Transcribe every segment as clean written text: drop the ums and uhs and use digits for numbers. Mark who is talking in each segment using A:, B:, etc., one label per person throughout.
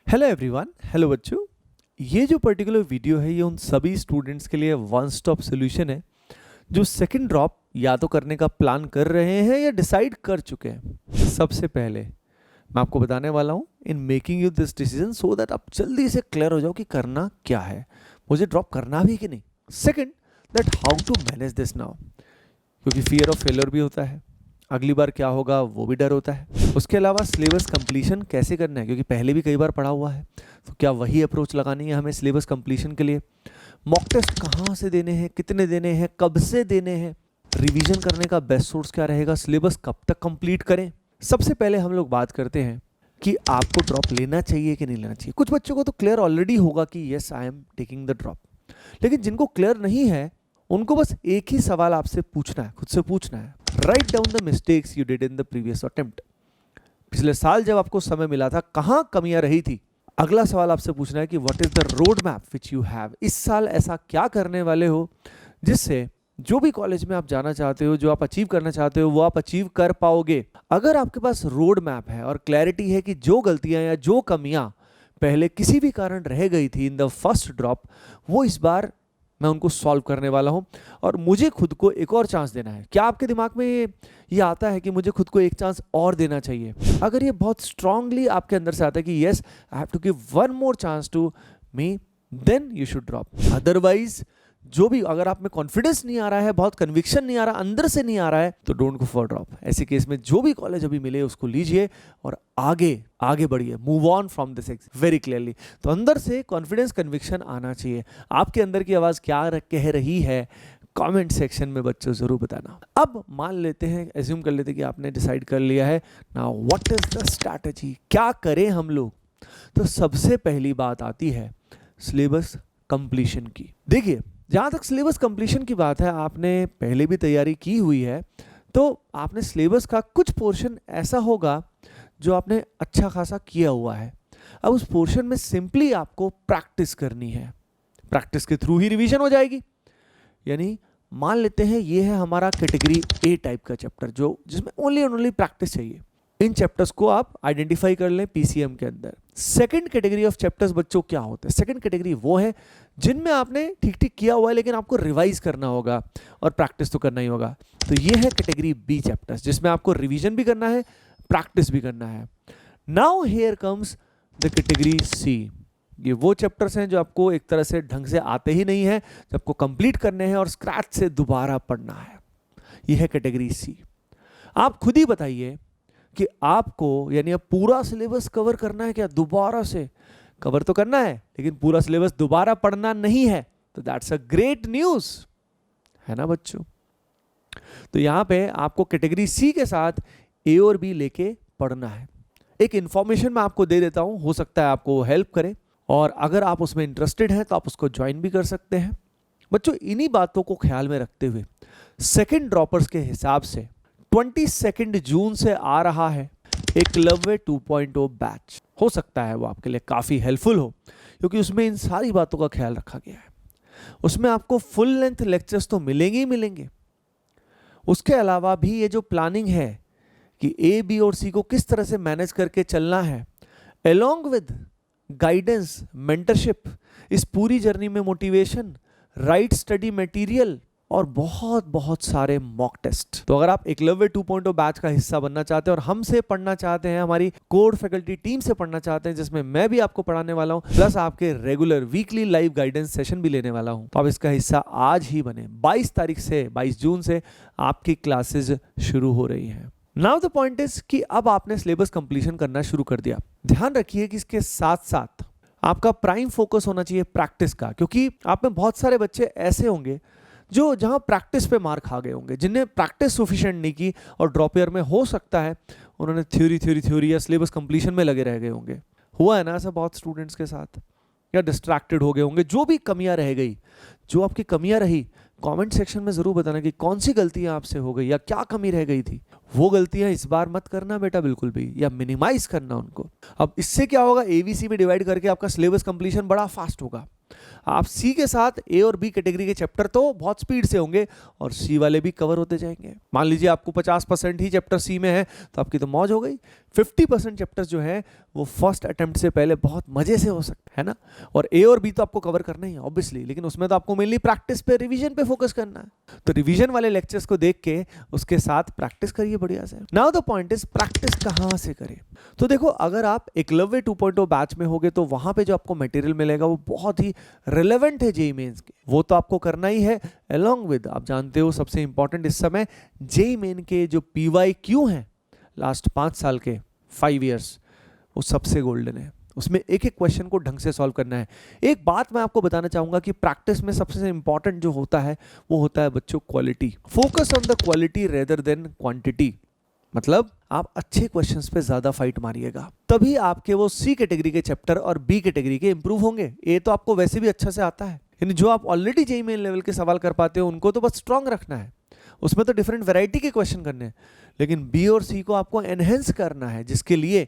A: Hello everyone, hello बच्चों। ये जो पर्टिकुलर वीडियो है ये उन सभी स्टूडेंट्स के लिए वन स्टॉप सोल्यूशन है जो सेकंड ड्रॉप या तो करने का प्लान कर रहे हैं या डिसाइड कर चुके हैं। सबसे पहले मैं आपको बताने वाला हूँ in making you this decision so that आप जल्दी से क्लियर हो जाओ कि करना क्या है, मुझे ड्रॉप करना भी कि नहीं। Second, that how to manage this now, क्योंकि फियर ऑफ फेलियर भी होता है, अगली बार क्या होगा वो भी डर होता है। उसके अलावा सिलेबस कंप्लीशन कैसे करना है, क्योंकि पहले भी कई बार पढ़ा हुआ है, तो क्या वही अप्रोच लगानी है हमें सिलेबस कंप्लीशन के लिए। मॉक टेस्ट कहाँ से देने हैं, कितने देने हैं, कब से देने हैं, रिवीजन करने का बेस्ट सोर्स क्या रहेगा, सिलेबस कब तक कंप्लीट करें। सबसे पहले हम लोग बात करते हैं कि आपको ड्रॉप लेना चाहिए कि नहीं लेना चाहिए। कुछ बच्चों को तो क्लियर ऑलरेडी होगा कि yes I am taking the drop, लेकिन जिनको क्लियर नहीं है उनको बस एक ही सवाल आपसे पूछना है, खुद से पूछना है, write down the mistakes you did in the previous attempt. पिछले साल जब आपको समय मिला था कहां कमियां रही थी। अगला सवाल आपसे पूछना है कि what is the road map which you have, इस साल ऐसा क्या करने वाले हो जिससे जो भी कॉलेज में आप जाना चाहते हो, जो आप अचीव करना चाहते हो, वो आप अचीव कर पाओगे। अगर आपके पास रोड मैप है और क्लैरिटी है कि जो गलतियां या जो कमियां पहले किसी भी कारण रह गई थी इन द फर्स्ट ड्रॉप, वो इस बार मैं उनको सॉल्व करने वाला हूं और मुझे खुद को एक और चांस देना है। क्या आपके दिमाग में ये आता है कि मुझे खुद को एक चांस और देना चाहिए? अगर ये बहुत स्ट्रांगली आपके अंदर से आता है कि yes I have to give one more chance to me, then you should drop. Otherwise जो भी, अगर आप में कॉन्फिडेंस नहीं आ रहा है, बहुत कन्विक्शन नहीं आ रहा, अंदर से नहीं आ रहा है, तो डोंट गो फॉर ड्रॉप। ऐसे केस में जो भी कॉलेज अभी मिले उसको लीजिए और आगे आगे बढ़िए, move on from this very clearly. तो अंदर से कॉन्फिडेंस, कन्विक्शन आना चाहिए। आपके अंदर की आवाज क्या कह रही है कमेंट सेक्शन में बच्चों जरूर बताना। अब मान लेते हैं, एज्यूम कर लेते हैं कि आपने डिसाइड कर लिया है। Now what is the strategy, क्या करें हम लोग? तो सबसे पहली बात आती है सिलेबस कंप्लीशन की। देखिए, जहाँ तक सिलेबस कंप्लीशन की बात है, आपने पहले भी तैयारी की हुई है, तो आपने सिलेबस का कुछ पोर्शन ऐसा होगा जो आपने अच्छा खासा किया हुआ है। अब उस पोर्शन में सिंपली आपको प्रैक्टिस करनी है, प्रैक्टिस के थ्रू ही रिवीजन हो जाएगी। यानी मान लेते हैं ये है हमारा कैटेगरी ए टाइप का चैप्टर, जो जिसमें ओनली एंड ओनली प्रैक्टिस चाहिए। इन चैप्टर्स को आप आइडेंटिफाई कर लें पीसीएम के अंदर। सेकंड कैटेगरी ऑफ चैप्टर्स बच्चों क्या होते हैं? सेकंड कैटेगरी वो है जिनमें आपने ठीक ठीक किया हुआ है लेकिन आपको रिवाइज करना होगा और प्रैक्टिस तो करना ही होगा। तो ये है कैटेगरी बी चैप्टर्स, जिसमें आपको रिवीजन भी करना है, प्रैक्टिस भी करना है। Now here comes the category C. ये वो चैप्टर्स हैं जो आपको एक तरह से ढंग से आते ही नहीं है, जो आपको कंप्लीट करने हैं और स्क्रैच से दोबारा पढ़ना है। ये है कैटेगरी सी। आप खुद ही बताइए कि आपको, यानी अब पूरा सिलेबस कवर करना है क्या? दोबारा से कवर तो करना है लेकिन पूरा सिलेबस दोबारा पढ़ना नहीं है। तो दैट्स अ ग्रेट न्यूज़, है ना बच्चों? तो यहां पे आपको कैटेगरी सी के साथ ए और बी लेके पढ़ना है। एक इंफॉर्मेशन मैं आपको दे देता हूं, हो सकता है आपको हेल्प करे, और अगर आप उसमें इंटरेस्टेड हैं तो आप उसको ज्वाइन भी कर सकते हैं। बच्चों, इन्हीं बातों को ख्याल में रखते हुए सेकंड ड्रॉपर्स के हिसाब से 22 जून से आ रहा है एकलव्य 2.0 बैच। हो सकता है वो आपके लिए काफ़ी हेल्पफुल हो, क्योंकि उसमें इन सारी बातों का ख्याल रखा गया है। उसमें आपको फुल लेंथ लेक्चर्स तो मिलेंगे ही मिलेंगे, उसके अलावा भी ये जो प्लानिंग है कि ए, बी और सी को किस तरह से मैनेज करके चलना है, अलोंग विद गाइडेंस, मेंटरशिप, इस पूरी जर्नी में मोटिवेशन, राइट स्टडी मटेरियल और बहुत बहुत सारे मॉक टेस्ट। तो अगर आप एकलव्य 2.0 बैच का हिस्सा बनना चाहते हैं और हमसे पढ़ना चाहते हैं, हमारी कोर फैकल्टी टीम से पढ़ना चाहते हैं, जिसमें मैं भी आपको पढ़ाने वाला हूं, प्लस आपके regular weekly live guidance session भी लेने वाला हूं, तो आप इसका हिस्सा आज ही बने। 22 तारीख से, 22 जून से आपकी क्लासेज शुरू हो रही हैं। नाउ द पॉइंट इज कि अब आपने सिलेबस कंप्लीशन करना शुरू कर दिया। ध्यान रखिए कि इसके साथ साथ आपका प्राइम फोकस होना चाहिए प्रैक्टिस का, क्योंकि आप में बहुत सारे बच्चे ऐसे होंगे जो जहां प्रैक्टिस पे मार खा गए होंगे, जिन्हें प्रैक्टिस सफिशिएंट नहीं की और ड्रॉप ईयर में हो सकता है उन्होंने थ्योरी या सिलेबस कंप्लीशन में लगे रह गए होंगे। हुआ है ना ऐसा बहुत स्टूडेंट्स के साथ, या डिस्ट्रैक्टेड हो गए होंगे। जो भी कमियां रह गई, जो आपकी कमियां रही, कमेंट सेक्शन में जरूर बताना कि कौन सी गलतियां आपसे हो गई या क्या कमी रह गई थी। वो गलतियां इस बार मत करना बेटा बिल्कुल भी, या मिनिमाइज करना उनको। अब इससे क्या होगा, एबीसी में डिवाइड करके आपका सिलेबस कंप्लीशन बड़ा फास्ट होगा। आप सी के साथ ए और बी कैटेगरी के चैप्टर तो बहुत स्पीड से होंगे और सी वाले भी कवर होते जाएंगे। मान लीजिए आपको 50% ही चैप्टर सी में है तो आपकी तो मौज हो गई। 50% चैप्टर्स जो है वो फर्स्ट अटेम्प्ट से पहले बहुत मजे से हो सकता है ना। और ए और बी तो आपको कवर करना ही है ऑब्वियसली, लेकिन उसमें तो आपको मेनली प्रैक्टिस पे, रिवीजन पे फोकस करना है। तो रिवीजन वाले लेक्चर्स को देख के उसके साथ प्रैक्टिस करिए बढ़िया से। Now the point is practice कहाँ से करें। तो देखो, अगर आप एकलव्य 2.0 बैच में होगे तो वहां पे जो आपको मटेरियल मिलेगा वो बहुत ही रिलेवेंट है जेईई मेंस के, वो तो आपको करना ही है। अलोंग विद, आप जानते हो सबसे इंपॉर्टेंट इस समय जेईई मेन के जो PYQ हैं लास्ट 5 साल के 5 इयर्स, वो सबसे गोल्डन है। उसमें एक एक क्वेश्चन को ढंग से सॉल्व करना है। एक बात मैं आपको बताना चाहूंगा कि प्रैक्टिस में सबसे इंपॉर्टेंट जो होता है वो होता है बच्चों quality. Focus on the quality rather than quantity. मतलब आप अच्छे क्वेश्चंस पे ज्यादा फाइट मारिएगा, तभी आपके वो सी कैटेगरी के चैप्टर और बी कैटेगरी के इंप्रूव होंगे। ए तो आपको वैसे भी अच्छा से आता है, यानी जो आप ऑलरेडी जेईई मेन लेवल के सवाल कर पाते हो उनको तो बस स्ट्रांग रखना है, उसमें तो डिफरेंट वैरायटी के क्वेश्चन करने हैं। लेकिन बी और सी को आपको एनहेंस करना है, जिसके लिए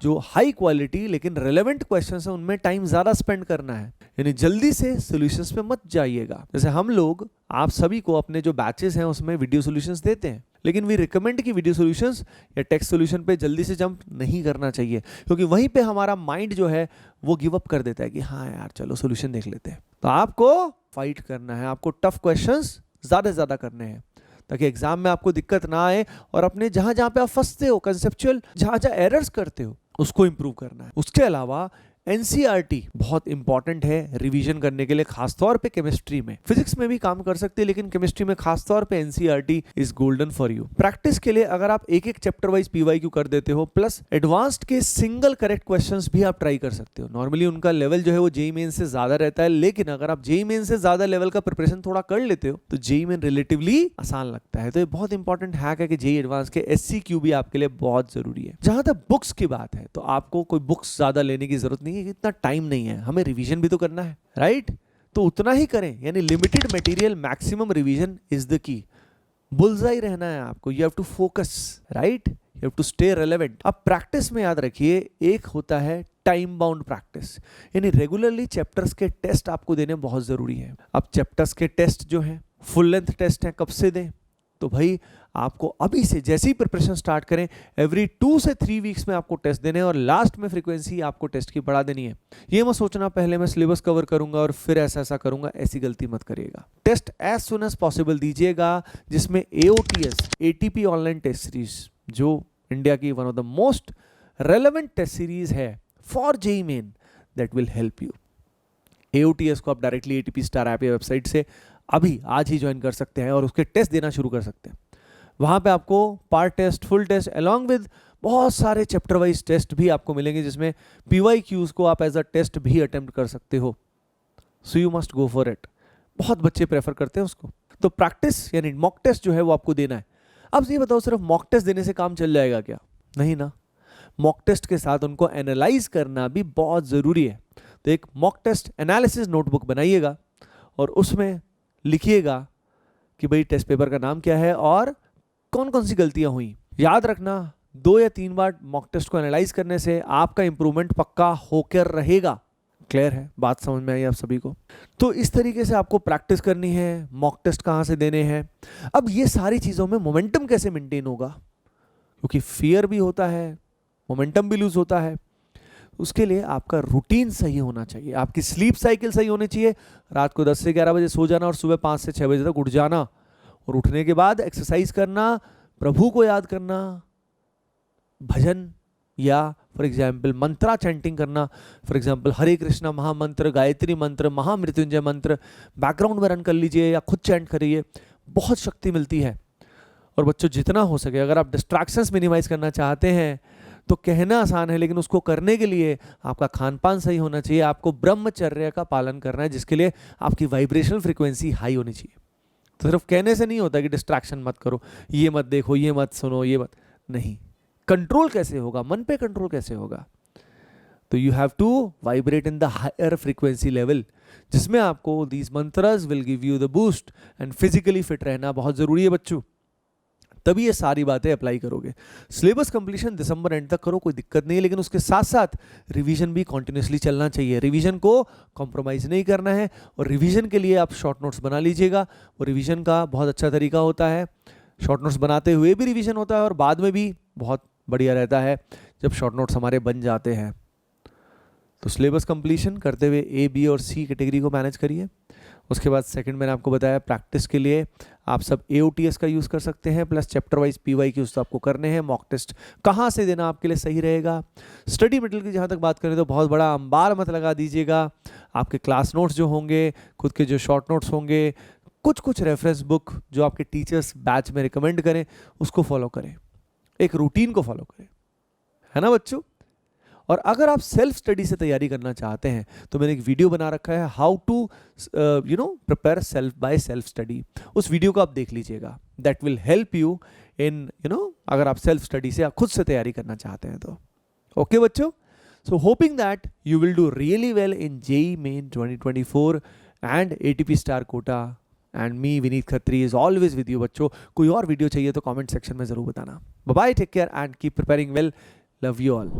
A: जो हाई क्वालिटी लेकिन रेलेवेंट क्वेश्चंस हैं उनमें टाइम ज्यादा स्पेंड करना है। यानी जल्दी से सॉल्यूशंस पे मत जाइएगा। जैसे हम लोग आप सभी को अपने जो बैचेस हैं उसमें वीडियो सॉल्यूशंस देते हैं, लेकिन वी रिकमेंड कि वीडियो सॉल्यूशंस या टेक्स्ट सॉल्यूशन पे जल्दी से जंप नहीं करना चाहिए, क्योंकि वहीं पे हमारा माइंड जो है वो गिव अप कर देता है कि हाँ यार चलो सॉल्यूशन देख लेते हैं। तो आपको फाइट करना है, आपको टफ क्वेश्चंस ज्यादा से ज्यादा करने हैं ताकि एग्जाम में आपको दिक्कत ना आए, और अपने जहां जहां पे आप फंसते हो, कंसेप्चुअल जहां जहां एरर्स करते हो उसको इंप्रूव करना है। उसके अलावा एनसीईआरटी बहुत इंपॉर्टेंट है रिवीजन करने के लिए, खासतौर पे केमिस्ट्री में। फिजिक्स में भी काम कर सकते हैं लेकिन केमिस्ट्री में खासतौर पे NCERT is golden for you. Practice के लिए अगर आप एक एक चैप्टर वाइज PYQ कर देते हो प्लस एडवांस्ड के सिंगल करेक्ट क्वेश्चंस भी आप ट्राई कर सकते हो। नॉर्मली उनका लेवल जो है वो जेईई मेन से ज्यादा रहता है, लेकिन अगर आप जेईई मेन से ज्यादा लेवल का प्रिपरेशन थोड़ा कर लेते हो तो जेईई मेन रिलेटिवली आसान लगता है। तो ये बहुत इंपॉर्टेंट हैक है कि जेईई एडवांस के SCQ भी आपके लिए बहुत जरूरी है। जहां तक बुक्स की बात है तो आपको कोई बुक्स ज्यादा लेने की जरूरत नहीं है, इतना टाइम नहीं है, हमें रिवीजन भी तो करना है, राइट? तो उतना ही करें, यानी limited material maximum revision is the key. बुलजाई रहना है आपको, you have to focus, right? You have to stay relevant. अब प्रैक्टिस में याद रखिए एक होता है टाइम बाउंड प्रैक्टिस, यानी रेगुलरली चैप्टर्स के टेस्ट आपको देने बहुत जरूरी है। अब चैप्टर्स के टेस्ट जो हैं फुल लेंथ टेस्ट हैं, कब से दें? तो भाई आपको अभी से जैसे ही प्रिपरेशन स्टार्ट करें एवरी 2 से 3 वीक्स में आपको टेस्ट देने हैं, और लास्ट में फ्रीक्वेंसी आपको टेस्ट की बढ़ा देनी है। ये मत सोचना पहले मैं सिलेबस कवर करूंगा और फिर ऐसा ऐसा करूंगा, ऐसी गलती मत करिएगा। Test as soon as possible दीजिएगा, जिसमें AOTS ATP online test series, जो इंडिया की one of the most relevant test series है for JEE main, that will help you. AOTS को आप डायरेक्टली ATP स्टार ऐप या वेबसाइट से अभी आज ही ज्वाइन कर सकते हैं और उसके टेस्ट देना शुरू कर सकते हैं। वहां पे आपको part test, full test along with बहुत सारे चैप्टर वाइज टेस्ट भी आपको मिलेंगे, जिसमें PYQs को आप एज अ टेस्ट भी अटेम्प्ट कर सकते हो। So you must go for it. बहुत बच्चे प्रेफर करते हैं उसको। तो प्रैक्टिस यानी मॉक टेस्ट जो है वो आपको देना है। अब ये बताओ सिर्फ मॉक टेस्ट देने से काम चल जाएगा क्या? नहीं ना, मॉक टेस्ट के साथ उनको एनालाइज करना भी बहुत जरूरी है। तो एक मॉक टेस्ट एनालिसिस नोटबुक बनाइएगा और उसमें लिखिएगा कि भाई टेस्ट पेपर का नाम क्या है और कौन कौन सी गलतियां हुई। याद रखना 2 या 3 बार मॉक टेस्ट को एनालाइज करने से आपका इंप्रूवमेंट पक्का होकर रहेगा। क्लियर है बात? समझ में आई आप सभी को? तो इस तरीके से आपको प्रैक्टिस करनी है, मॉक टेस्ट कहां से देने हैं। अब ये सारी चीजों में मोमेंटम कैसे मेंटेन होगा, क्योंकि फियर भी होता है, मोमेंटम भी लूज होता है। उसके लिए आपका रूटीन सही होना चाहिए, आपकी स्लीप साइकिल सही होनी चाहिए। रात को 10 से 11 बजे सो जाना और सुबह 5 से 6 बजे तक उठ जाना, और उठने के बाद एक्सरसाइज करना, प्रभु को याद करना, भजन या फॉर एग्जाम्पल मंत्रा चैंटिंग करना। फॉर एग्जाम्पल हरे कृष्णा महामंत्र, गायत्री मंत्र, महामृत्युंजय मंत्र बैकग्राउंड में रन कर लीजिए या खुद चैंट करिए, बहुत शक्ति मिलती है। और बच्चों जितना हो सके अगर आप डिस्ट्रैक्शंस मिनिमाइज करना चाहते हैं तो कहना आसान है, लेकिन उसको करने के लिए आपका खान पान सही होना चाहिए, आपको ब्रह्मचर्य का पालन करना है, जिसके लिए आपकी वाइब्रेशनल फ्रीक्वेंसी हाई होनी चाहिए। तो सिर्फ कहने से नहीं होता कि डिस्ट्रैक्शन मत करो, ये मत देखो, ये मत सुनो, ये मत, नहीं। कंट्रोल कैसे होगा, मन पे कंट्रोल कैसे होगा? तो you have to vibrate in the higher frequency level, जिसमें आपको these mantras will give you the boost, and physically fit रहना बहुत जरूरी है बच्चों, तभी ये सारी बातें अप्लाई करोगे। सिलेबस कंप्लीशन दिसंबर एंड तक करो, कोई दिक्कत नहीं है, लेकिन उसके साथ साथ रिवीजन भी कॉन्टिन्यूसली चलना चाहिए। रिवीजन को कॉम्प्रोमाइज नहीं करना है, और रिवीजन के लिए आप शॉर्ट नोट्स बना लीजिएगा। और रिवीजन का बहुत अच्छा तरीका होता है, शॉर्ट नोट्स बनाते हुए भी रिवीजन होता है और बाद में भी बहुत बढ़िया रहता है। जब शॉर्ट नोट्स हमारे बन जाते हैं। तो सिलेबस कंप्लीशन करते हुए ए, बी और सी कैटेगरी को मैनेज करिए। उसके बाद सेकंड मैंने आपको बताया, प्रैक्टिस के लिए आप सब AOTS का यूज़ कर सकते हैं, प्लस चैप्टर वाइज PYQs तो आपको करने हैं। मॉक टेस्ट कहाँ से देना आपके लिए सही रहेगा। स्टडी मटेरियल की जहाँ तक बात करें तो बहुत बड़ा अंबार मत लगा दीजिएगा। आपके क्लास नोट्स जो होंगे, खुद के जो शॉर्ट नोट्स होंगे, कुछ रेफरेंस बुक जो आपके टीचर्स बैच में रिकमेंड करें उसको फॉलो करें, एक रूटीन को फॉलो करें, है ना बच्चों। और अगर आप सेल्फ स्टडी से तैयारी करना चाहते हैं तो मैंने एक वीडियो बना रखा है, how to prepare self by self study. उस वीडियो को आप देख लीजिएगा, that will help you in अगर आप सेल्फ स्टडी से खुद से तैयारी करना चाहते हैं तो। ओके बच्चों, so hoping that you will do really well in JEE Main 2024 and ATP star Kota. And me Vineet Khatri is always with you बच्चों। कोई और वीडियो चाहिए तो कमेंट सेक्शन में जरूर बताना। Bye bye, take care and keep preparing well. Love you all.